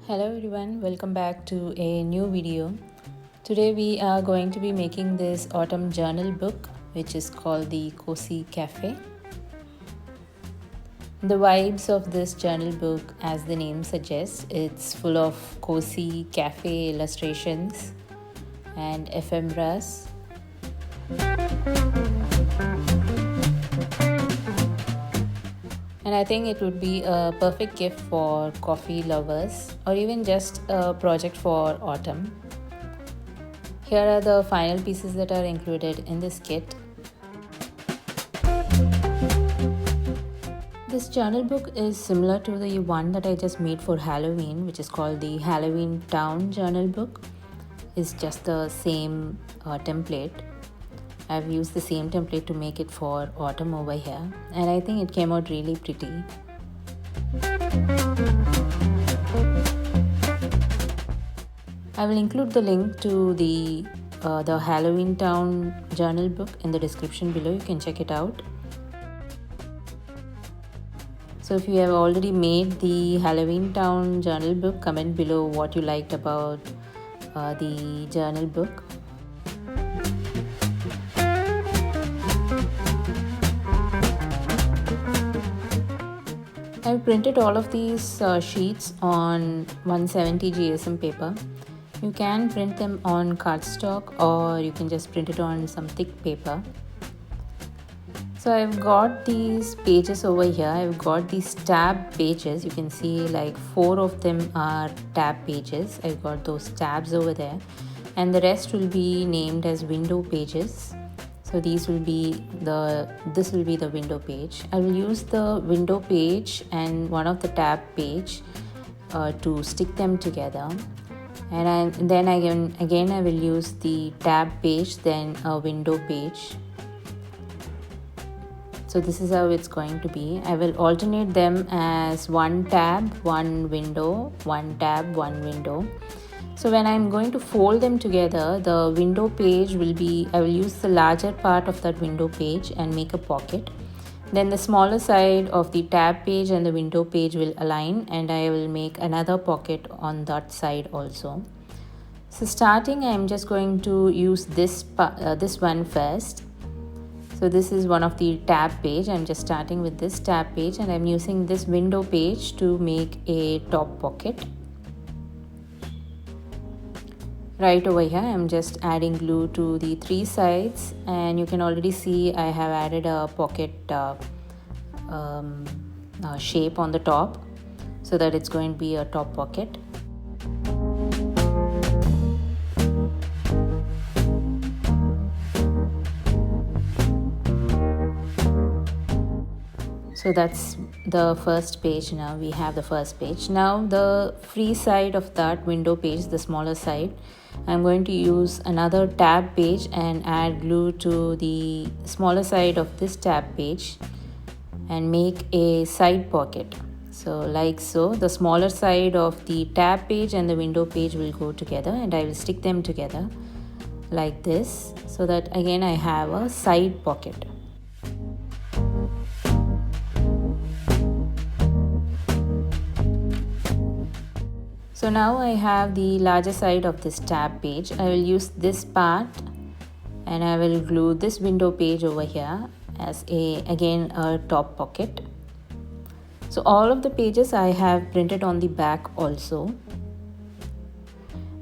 Hello everyone, welcome back to a new video. Today we are going to be making this autumn journal book which is called the Cozy Cafe. The vibes of this journal book, as the name suggests, it's full of cozy cafe illustrations and ephemeras. And I think it would be a perfect gift for coffee lovers or even just a project for autumn. Here are the final pieces that are included in this kit. This journal book is similar to the one that I just made for Halloween, which is called the Halloween Town Journal Book. It's just the same template. I've used the same template to make it for autumn over here, and I think it came out really pretty. I will include the link to the Halloween Town journal book in the description below. You can check it out. So if you have already made the Halloween Town journal book, comment below what you liked about the journal book. I've printed all of these sheets on 170 GSM paper. You can print them on cardstock or you can just print it on some thick paper. So I've got these pages over here. I've got these tab pages. You can see like 4 of them are tab pages. I've got those tabs over there, and the rest will be named as window pages. So this will be the window page. I will use the window page and one of the tab page to stick them together. And then again I will use the tab page, then a window page. So this is how it's going to be. I will alternate them as one tab, one window, one tab, one window. So when I'm going to fold them together, the window page I will use the larger part of that window page and make a pocket. Then the smaller side of the tab page and the window page will align, and I will make another pocket on that side also. So starting, I'm just going to use this one first. So this is one of the tab page. I'm just starting with this tab page and I'm using this window page to make a top pocket. Right over here, I'm just adding glue to the 3 sides, and you can already see I have added a pocket shape on the top so that it's going to be a top pocket. So that's the first page. Now we have the first page. Now the free side of that window page, the smaller side, I'm going to use another tab page and add glue to the smaller side of this tab page and make a side pocket. So like so, the smaller side of the tab page and the window page will go together, and I will stick them together like this so that again I have a side pocket. So now I have the larger side of this tab page. I will use this part and I will glue this window page over here as again a top pocket. So all of the pages I have printed on the back also.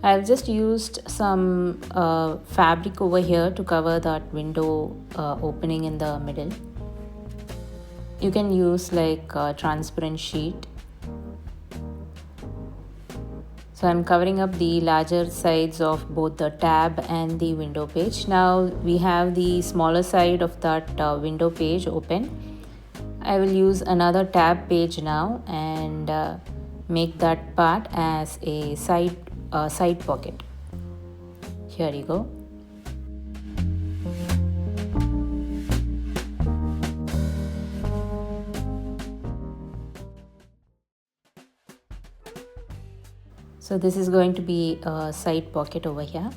I've just used some fabric over here to cover that window opening in the middle. You can use like a transparent sheet. So I'm covering up the larger sides of both the tab and the window page. Now we have the smaller side of that window page open. I will use another tab page now and make that part as a side pocket. Here you go. So this is going to be a side pocket over here.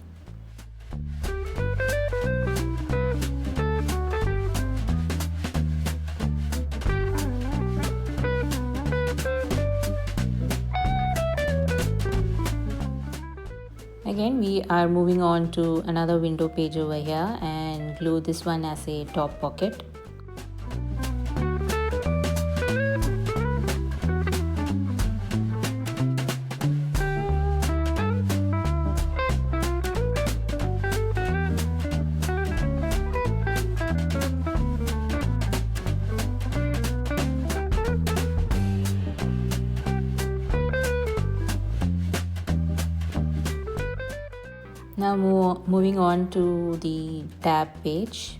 again we are moving on to another window page over here and glue this one as a top pocket. Now moving on to the tab page.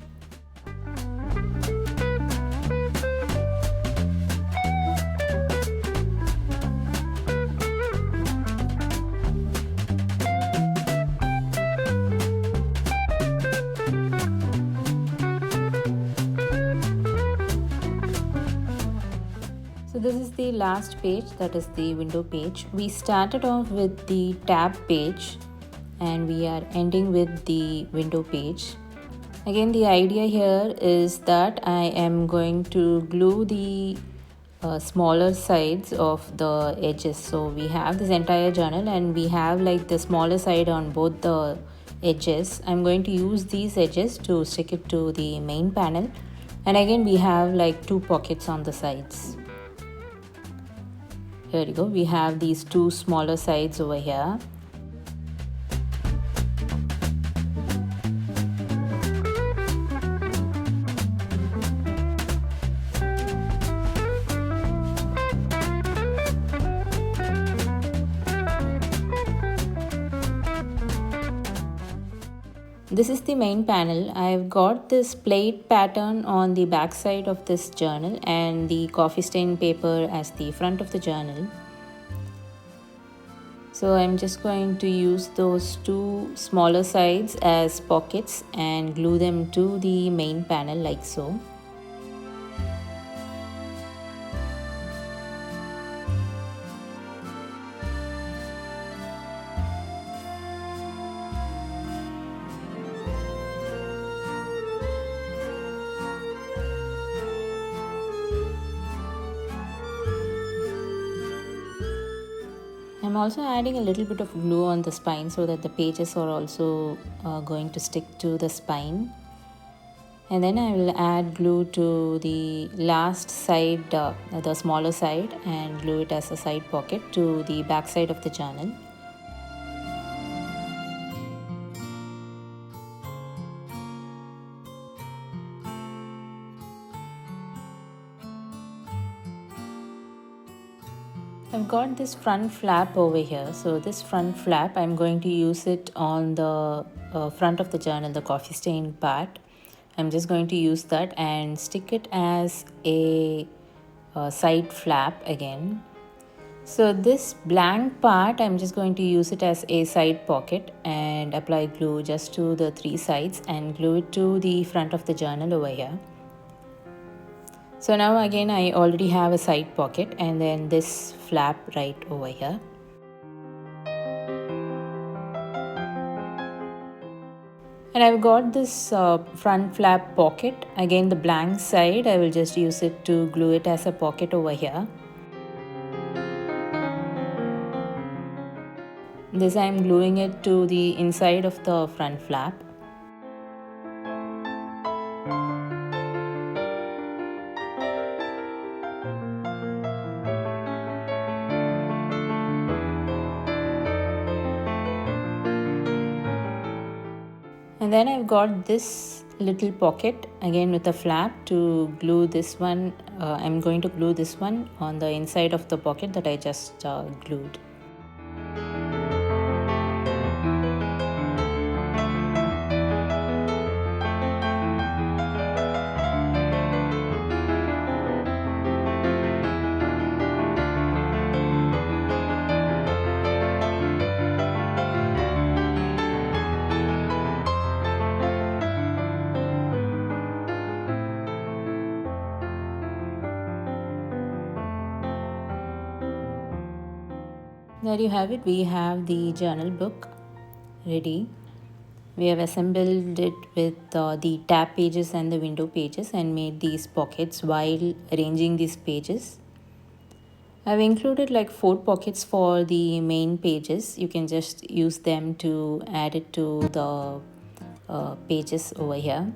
So this is the last page, that is the window page. We started off with the tab page and we are ending with the window page. Again, the idea here is that I am going to glue the smaller sides of the edges. So we have this entire journal and we have like the smaller side on both the edges. I'm going to use these edges to stick it to the main panel, and again we have like 2 pockets on the sides. Here you go, we have these 2 smaller sides over here. This is the main panel. I've got this plate pattern on the back side of this journal and the coffee stain paper as the front of the journal. So I'm just going to use those 2 smaller sides as pockets and glue them to the main panel like so. I'm also adding a little bit of glue on the spine so that the pages are also going to stick to the spine. And then I will add glue to the last side, the smaller side, and glue it as a side pocket to the back side of the journal. I've got this front flap over here. So this front flap, I'm going to use it on the front of the journal, the coffee stain part. I'm just going to use that and stick it as a side flap again. So this blank part, I'm just going to use it as a side pocket and apply glue just to the 3 sides and glue it to the front of the journal over here. So now again I already have a side pocket and then this flap right over here. And I've got this front flap pocket. Again the blank side, I will just use it to glue it as a pocket over here. This I'm gluing it to the inside of the front flap. And then I've got this little pocket again with a flap to glue this one. I'm going to glue this one on the inside of the pocket that I just glued. There you have it. We have the journal book ready. We have assembled it with the tab pages and the window pages and made these pockets while arranging these pages. I've included like 4 pockets for the main pages. You can just use them to add it to the pages over here.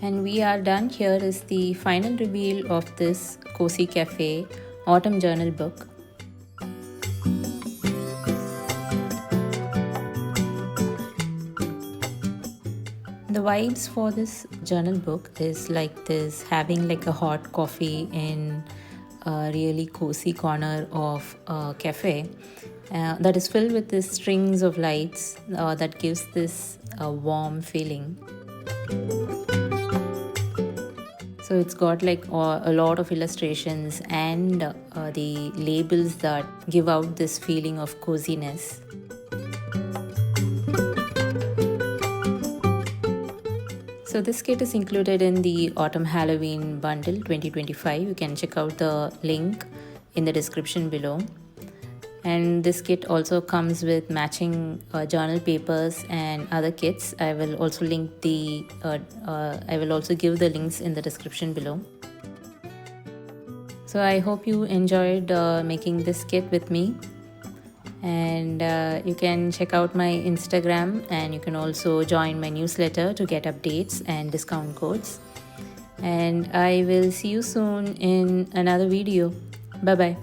And we are done. Here is the final reveal of this Cozy Cafe Autumn Journal book. The vibes for this journal book is like this, having like a hot coffee in a really cozy corner of a cafe that is filled with these strings of lights that gives this warm feeling. So it's got like a lot of illustrations and the labels that give out this feeling of coziness. So this kit is included in the Autumn Halloween Bundle 2025. You can check out the link in the description below. And this kit also comes with matching journal papers and other kits. I will also link the I will also give the links in the description below. So I hope you enjoyed making this kit with me. And you can check out my Instagram, and you can also join my newsletter to get updates and discount codes. And I will see you soon in another video. Bye bye.